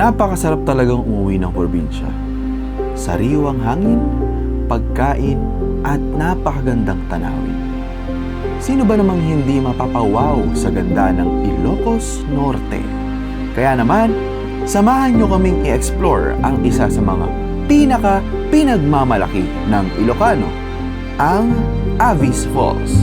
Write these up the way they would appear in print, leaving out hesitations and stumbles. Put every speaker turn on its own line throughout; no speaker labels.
Napakasarap talagang umuwi ng probinsya. Sariwang hangin, pagkain, at napakagandang tanawin. Sino ba namang hindi mapapawaw sa ganda ng Ilocos Norte? Kaya naman, samahan nyo kaming i-explore ang isa sa mga pinagmamalaki ng Ilocano, ang Avis Falls.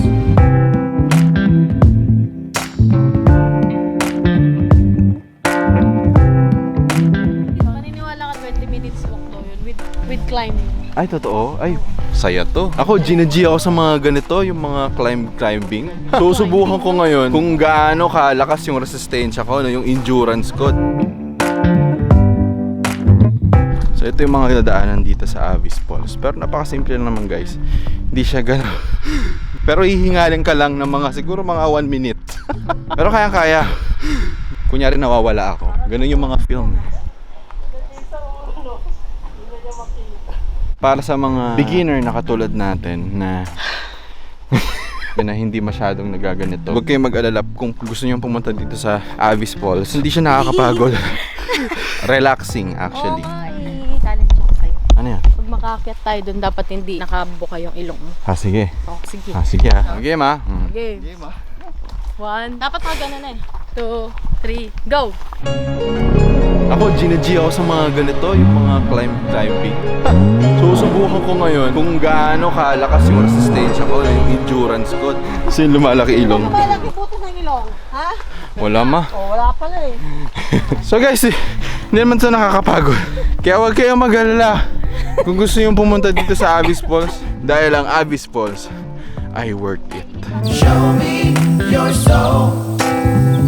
Maniniwala ka 20 minutes walk daw yun with climbing.
Ay, totoo? Ay, saya to. Ako, G ako sa mga ganito, yung mga climbing. Susubukan ko ngayon kung gaano kalakas yung resistensya ko, yung endurance ko. So, ito yung mga dadaanan dito sa Avis Falls. Pero napakasimple lang naman, guys. Hindi siya gano'n. Pero hihingalin ka lang ng siguro mga 1 minute. Pero kaya-kaya. Kunyari nawawala ako. Ganun yung mga film. Para sa mga beginner na katulad natin na na hindi masyadong nagaganito, huwag kayong mag-alala kung gusto nyo pumunta dito sa Avis Falls. Hindi siya nakakapagod. Relaxing actually.
Challenge ko sa'yo.
Ano yan?
Pag makaakyat tayo doon, dapat hindi nakabuka yung ilong mo.
Sige.
Oh, sige.
Sige Game
Game. Game 1. Dapat mga ganun eh. 2, 3, go!
Ako, G ako sa mga ganito, yung mga climbing. Susubukan ko ngayon kung gaano kalakas yung resistensya ko, yung endurance ko. Kasi lumalaki ilong.
Lumalaki puto ng ilong, ha?
Wala ma.
Oh, wala pala eh.
So guys, hindi naman ito nakakapagod. Kaya huwag kayong mag-alala kung gusto nyo pumunta dito sa Avis Falls. Dahil ang Avis Falls ay worth it.
Show me your soul.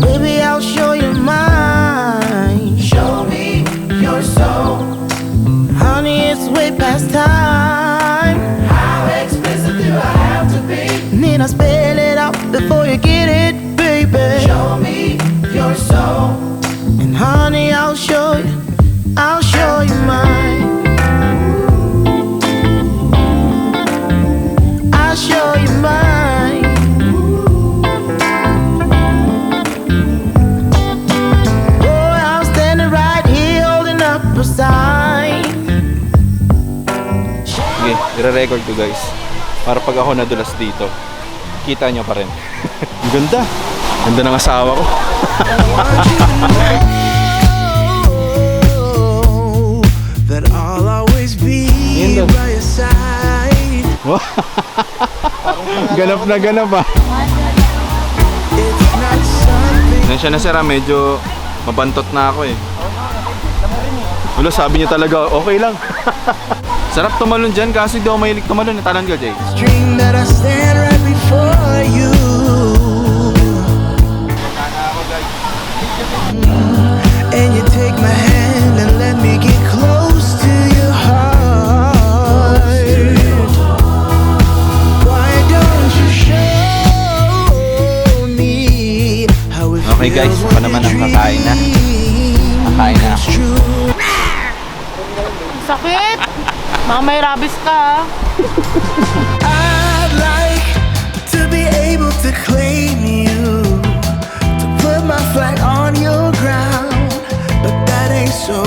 Baby, I'll show you mine. Show me your soul. Honey, it's way past time. How explicit do I have to be? Need I spell it out before you get it, baby? Show me your soul. And honey, I'll show you mine. I'll show you mine.
Okay, i-record ko guys. Para pag ako nadulas dito, kita nyo pa rin. Ang ganda. Ganda ng asawa ko.
That I'll always be by your side.
Ganap na ganap ah.
It's not something.
Yan siya nasira, medyo mabantot na ako eh. Wala, sabi niya talaga, okay lang. Sarap tumalon dyan, kasi di ako mahilig tumalon. Natalan ka, Jay.
Dream that I stand right before you. And you take my hand and let me get close to your heart. Why don't you show me how it
Okay, guys,
feels
ako
when
naman
your
ang kakain na.
dream
Kakain na
comes
ako.
true.
Sakit! Mga may rabies ka, ha?
I'd like to be able to claim you, to put my flag on your ground, but that ain't so.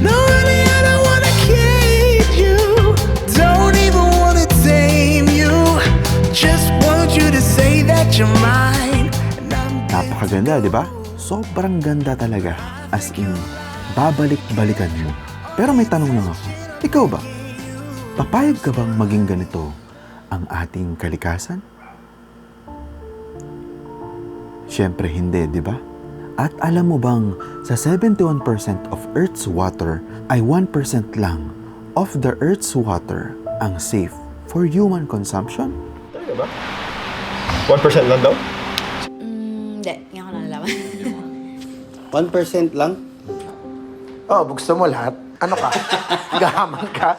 No, honey, I don't wanna cage you, don't even wanna tame you, just want you to say that you're mine. And I'm
Napakaganda, di ba? Sobrang ganda talaga. As in, babalik-balikan mo. Pero may tanong lang ako. Ikaw ba? Papayag ka bang maging ganito ang ating kalikasan? Siyempre hindi, di ba? At alam mo bang sa 71% of Earth's water ay 1% lang of the Earth's water ang safe for human consumption?
Talaga ba? 1% lang daw?
Hindi, nga ko nalalaman.
1% lang?
Oh, gusto mo lahat? Ano ka? Gahaman ka?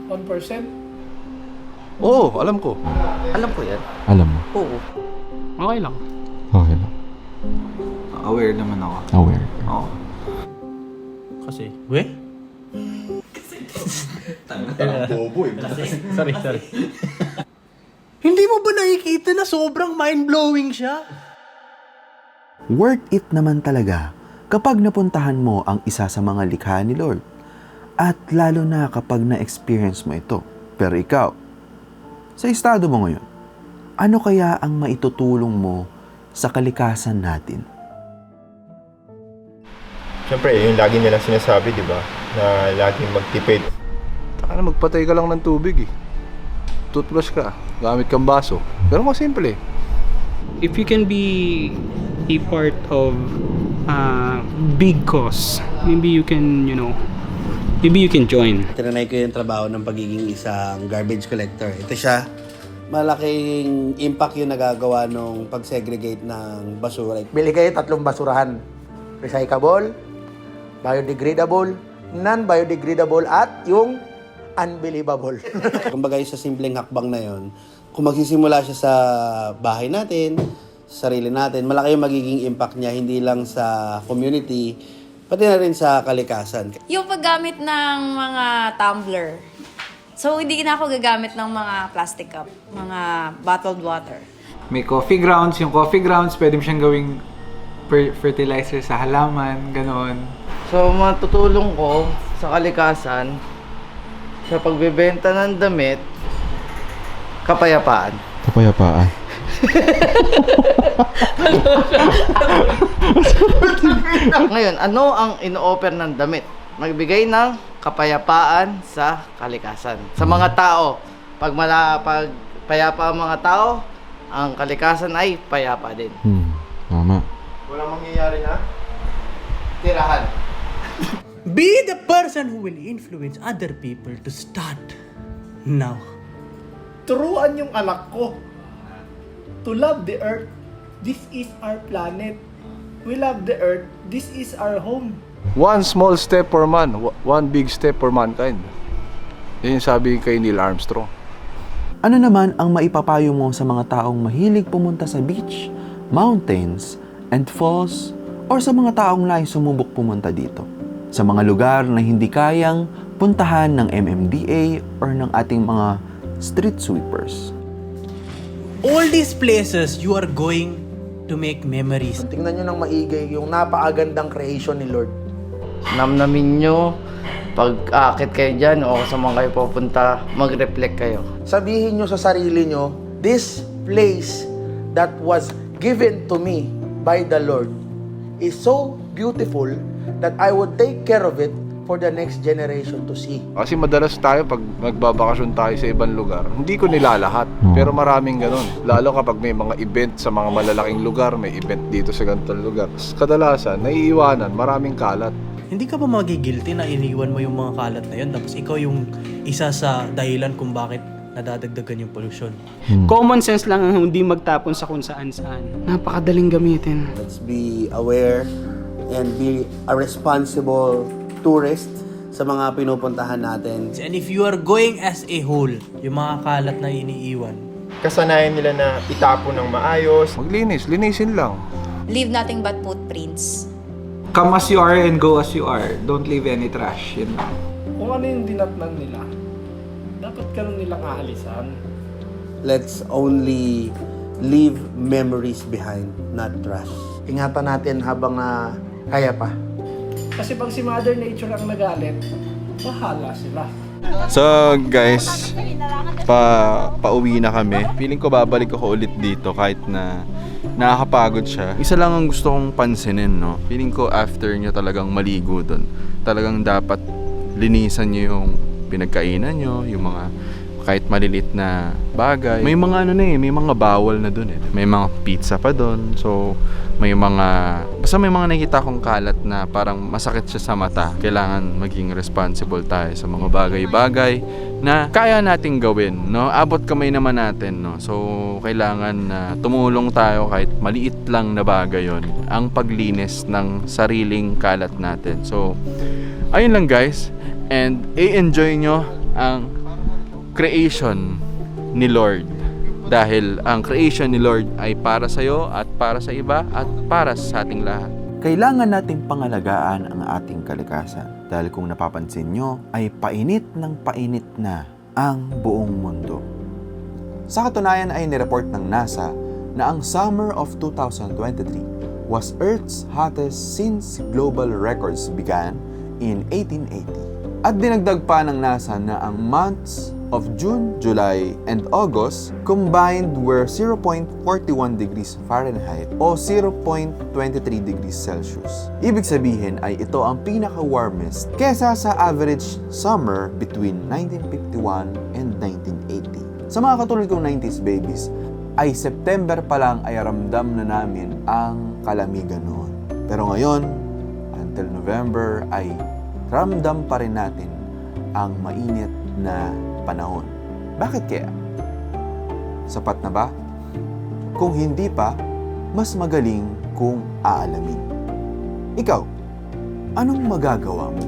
1%?
Oo, alam ko.
Alam ko yan.
Alam mo?
Oo.
Okay lang.
Okay lang.
Aware naman ako.
Aware.
Oo.
Kasi, we?
Bobo eh.
Sorry. Hindi mo ba nakikita na sobrang mind-blowing siya?
Worth it naman talaga kapag napuntahan mo ang isa sa mga likha ni Lord. At lalo na kapag na-experience mo ito. Pero ikaw, sa estado mo ngayon, ano kaya ang maitutulong mo sa kalikasan natin?
Siyempre, yung lagi nilang sinasabi, di ba? Na laging magtipid.
Taka na, magpatay ka lang ng tubig eh. Toothbrush ka, gamit kang baso. Pero kung simple eh.
If you can be a part of big cause, maybe you can, maybe you can join.
Tinanay ko yung trabaho ng pagiging isang garbage collector. Ito siya, malaking impact yung nagagawa nung pag-segregate ng basura.
Bili kayo 3 basurahan. Recyclable, biodegradable, non-biodegradable, at yung unbelievable.
Kumbaga sa simpleng hakbang na yon, kung magsisimula siya sa bahay natin, sa sarili natin, malaki yung magiging impact niya, hindi lang sa community, pati na rin sa kalikasan.
Yung paggamit ng mga tumbler. So, hindi na ako gagamit ng mga plastic cup, mga bottled water.
May coffee grounds. Yung coffee grounds, pwede mo siyang gawing fertilizer sa halaman, gano'n.
So, matutulong ko sa kalikasan sa pagbebenta ng damit, kapayapaan.
Kapayapaan.
Ngayon, ano ang ino-offer ng damit? Magbigay ng kapayapaan sa kalikasan. Sa mga tao, pag payapa ang mga tao, ang kalikasan ay payapa din.
Tama.
Walang mangyayari na?
Tirahan.
Be the person who will influence other people to start now.
Turuan yung anak ko to love the earth. This is our planet. We love the earth. This is our home.
One small step for man, one big step for mankind. Yan yung sabi kay Neil Armstrong.
Ano naman ang maipapayo mo sa mga taong mahilig pumunta sa beach, mountains, and falls, or sa mga taong nais sumubok pumunta dito? Sa mga lugar na hindi kayang puntahan ng MMDA or ng ating mga street sweepers.
All these places you are going to make memories.
Tingnan nyo ng maigay yung napakagandang creation ni Lord.
Namnamin nyo, pag aakit kayo dyan o sa mga kayo pupunta, mag-reflect kayo.
Sabihin nyo sa sarili nyo, this place that was given to me by the Lord is so beautiful that I would take care of it for the next generation to see.
Kasi madalas tayo pag magbabakasyon tayo sa ibang lugar, hindi ko nilalahat. Pero maraming ganun. Lalo kapag may mga event sa mga malalaking lugar, may event dito sa ganitong lugar. Kadalasan, naiiwanan, maraming kalat.
Hindi ka ba magigilty na iniwan mo yung mga kalat na yun tapos ikaw yung isa sa dahilan kung bakit nadadagdagan yung pollution? Common sense lang ang hindi magtapon sa kung saan-saan. Napakadaling gamitin.
Let's be aware and be a responsible tourist sa mga pinupuntahan natin.
And if you are going as a whole, yung mga kalat na iniiwan,
Kasanayan nila na itapon ng maayos.
Maglinis, linisin lang.
Leave nothing but footprints.
Come as you are and go as you are. Don't leave any trash. Yun lang.
Kung ano yung dinatnan nila, dapat ganun nilang aalisan.
Let's only leave memories behind, not trash.
Ingatan natin habang kaya pa.
Kasi pag si Mother Nature ang nagalit, bahala sila.
So guys, pauwi na kami. Feeling ko babalik ako ulit dito kahit na nakakapagod siya. Isa lang ang gusto kong pansinin, no? Feeling ko after nyo talagang maligo dun, talagang dapat linisan nyo yung pinagkainan nyo, yung mga kahit malilit na bagay. May mga may mga bawal na dun eh. May mga pizza pa dun. So, may basta may mga nakita akong kalat na parang masakit siya sa mata. Kailangan maging responsible tayo sa mga bagay-bagay na kaya nating gawin, no? Abot kamay naman natin, no? So, kailangan na tumulong tayo kahit maliit lang na bagay yon, ang paglinis ng sariling kalat natin. So, ayun lang guys. And i-enjoy nyo ang creation ni Lord. Dahil ang creation ni Lord ay para sa iyo at para sa iba at para sa ating lahat. Kailangan nating pangalagaan ang ating kalikasan. Dahil kung napapansin nyo, ay painit na ang buong mundo. Sa katunayan ay nireport ng NASA na ang summer of 2023 was Earth's hottest since global records began in 1880. At dinagdag pa ng NASA na ang months of June, July, and August combined were 0.41 degrees Fahrenheit o 0.23 degrees Celsius. Ibig sabihin ay ito ang pinaka-warmest kesa sa average summer between 1951 and 1980. Sa mga katulad kong 90s babies, ay September pa lang ay ramdam na namin ang kalamigan noon. Pero ngayon, until November ay ramdam pa rin natin ang mainit na panahon. Bakit kaya? Sapat na ba? Kung hindi pa, mas magaling kung aalamin. Ikaw, anong magagawa mo?